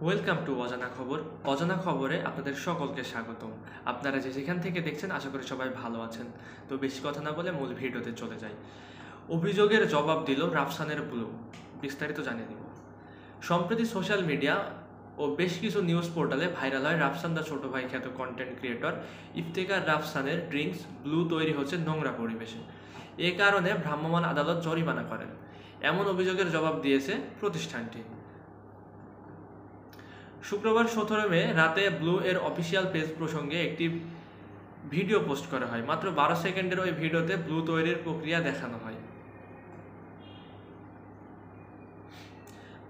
Welcome to অজানা খবর। অজানা খবরে আপনাদের সকলকে স্বাগতম। আপনারা যেখান থেকে দেখছেন আশা করি সবাই ভালো আছেন। তো বেশি কথা না বলে মূল ভিডিওতে চলে যাই। অভিযোগের জবাব দিল রাফসানের ব্লু, বিস্তারিত জানিয়ে দিব। সম্প্রতি সোশ্যাল মিডিয়া ও বেশ কিছু নিউজ পোর্টালে ভাইরাল হয় রাফসান দা ছোট ভাই খ্যাত কন্টেন্ট ক্রিয়েটর ইফতেখার রাফসানের ড্রিঙ্কস ব্লু তৈরি হচ্ছে নোংরা পরিবেশে। এ কারণে ভ্রাম্যমাণ আদালত জরিমানা করেন। এমন অভিযোগের জবাব দিয়েছে প্রতিষ্ঠানটি। শুক্রবার 17 মে রাতে ব্লু এর অফিসিয়াল পেজ প্রসঙ্গে একটি ভিডিও পোস্ট করা হয়। মাত্র 12 সেকেন্ডের ওই ভিডিওতে ব্লু তৈরির প্রক্রিয়া দেখানো হয়।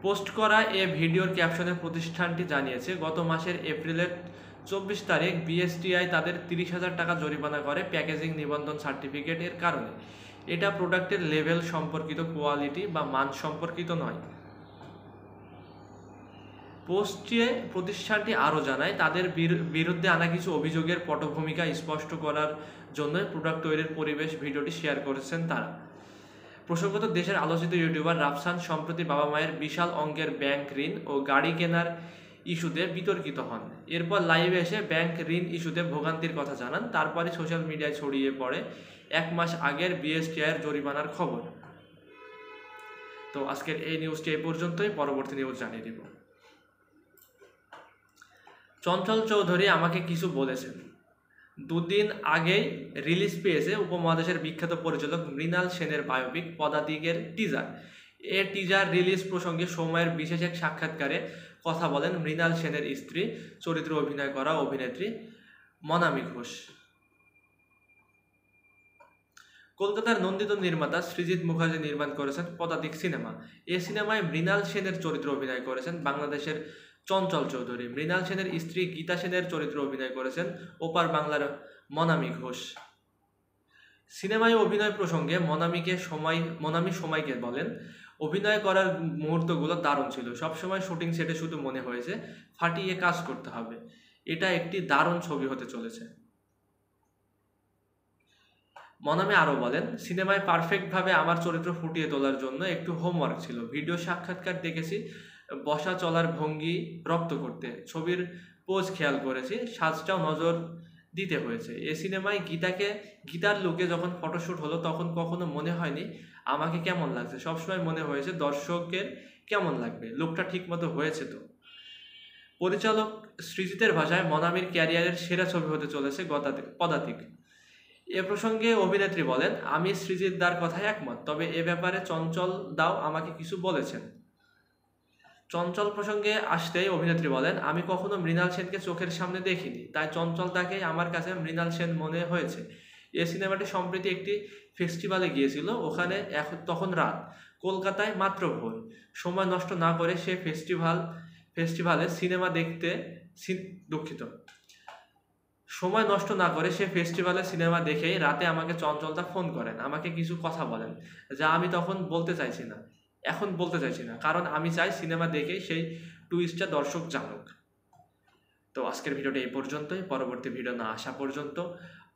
পোস্ট করা এ ভিডিওর ক্যাপশনে প্রতিষ্ঠানটি জানিয়েছে, গত মাসের এপ্রিলের 24 তারিখ বিএসটিআই তাদের 30,000 টাকা জরিমানা করে প্যাকেজিং নিবন্ধন সার্টিফিকেট এর কারণে। এটা প্রোডাক্টের লেভেল সম্পর্কিত, কোয়ালিটি বা মান সম্পর্কিত নয়। পোস্টে প্রতিষ্ঠানটি আরও জানায়, তাদের বিরুদ্ধে আনা কিছু অভিযোগের পটভূমিকা স্পষ্ট করার জন্য প্রোডাক্ট তৈরির পরিবেশ ভিডিওটি শেয়ার করেছেন তারা। প্রসঙ্গত, দেশের আলোচিত ইউটিউবার রাফসান সম্প্রতি বাবা মায়ের বিশাল অঙ্কের ব্যাংক ঋণ ও গাড়ি কেনার ইস্যুতে বিতর্কিত হন। এরপর লাইভে এসে ব্যাংক ঋণ ইস্যুতে ভোগান্তির কথা জানান। তারপরই সোশ্যাল মিডিয়ায় ছড়িয়ে পড়ে 1 মাস আগের বিএসটিআইয়ের জরিমানার খবর। তো আজকের এই নিউজটি এই পর্যন্তই, পরবর্তী নিউজ জানিয়ে দিব। চঞ্চল চৌধুরী আমাকে কিছু বলেছেন। দুদিন আগেই রিলিজ পেয়েছে উপমহাদেশের বিখ্যাত পরিচালক মৃণাল সেনের বায়োপিক পদাতিকের টিজার। এ টিজার রিলিজ প্রসঙ্গে সময়ের বিশেষ এক সাক্ষাৎকারে কথা বলেন মৃণাল সেনের স্ত্রী, চরিত্রে অভিনয় করা অভিনেত্রী মনামি ঘোষ। কলকাতার নন্দিত নির্মাতা সৃজিত মুখার্জি নির্মাণ করেছেন পদাতিক সিনেমা। এ সিনেমায় মৃণাল সেনের চরিত্রে অভিনয় করেছেন বাংলাদেশের চঞ্চল চৌধুরী। মৃণাল সেনের স্ত্রী গীতা সেনের চরিত্রে অভিনয় করেছেন ওপার বাংলার মনামি ঘোষ। সিনেমায় অভিনয় প্রসঙ্গে মনামি সময়কে বলেন, অভিনয় করার মুহূর্তগুলো দারুণ ছিল। সবসময় শুটিং সেটে শুধু মনে হয়েছে ফাটিয়ে কাজ করতে হবে, এটা একটি দারুণ ছবি হতে চলেছে। মনামি আরও বলেন, সিনেমায় পারফেক্টভাবে আমার চরিত্র ফুটিয়ে তোলার জন্য একটু হোমওয়ার্ক ছিল। ভিডিও সাক্ষাৎকার দেখেছি, বসা চলার ভঙ্গি রপ্ত করতে, ছবির পোজ খেয়াল করেছি, সাজটাও নজর দিতে হয়েছে। এ সিনেমায় গীতার লুকে যখন ফটোশ্যুট হলো তখন কখনো মনে হয়নি আমাকে কেমন লাগছে, সবসময় মনে হয়েছে দর্শকের কেমন লাগবে, লুকটা ঠিক মতো হয়েছে। তো পরিচালক সৃজিতের ভাষায় মনামির ক্যারিয়ারের সেরা ছবি হতে চলেছে পদাতিক। এ প্রসঙ্গে অভিনেত্রী বলেন, আমি সৃজিত দার কথায় একমত, তবে এ ব্যাপারে চঞ্চল দাও আমাকে কিছু বলেছেন। চঞ্চল প্রসঙ্গে আসতেই অভিনেত্রী বলেন, আমি কখনো মৃণাল সেনকে চোখের সামনে দেখিনি, তাই চঞ্চল দাকেই আমার কাছে মৃণাল সেন মনে হয়েছে। এ সিনেমাটি সম্প্রতি একটি ফেস্টিভ্যালে গিয়েছিল, ওখানে তখন রাত, কলকাতায় মাত্র ভোর। সময় নষ্ট না করে সে ফেস্টিভ্যালে সিনেমা দেখতে দেখেই রাতে আমাকে চঞ্চলদা ফোন করেন, আমাকে কিছু কথা বলেন, যা আমি এখন বলতে চাইছি না, কারণ আমি চাই সিনেমা দেখেই সেই টুইস্টটা দর্শক জানুক। তো আজকের ভিডিওটা এই পর্যন্তই। পরবর্তী ভিডিও না আসা পর্যন্ত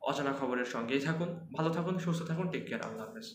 অজানা খবরের সঙ্গেই থাকুন। ভালো থাকুন, সুস্থ থাকুন, টেক কেয়ার, আল্লাহ হাফেজ।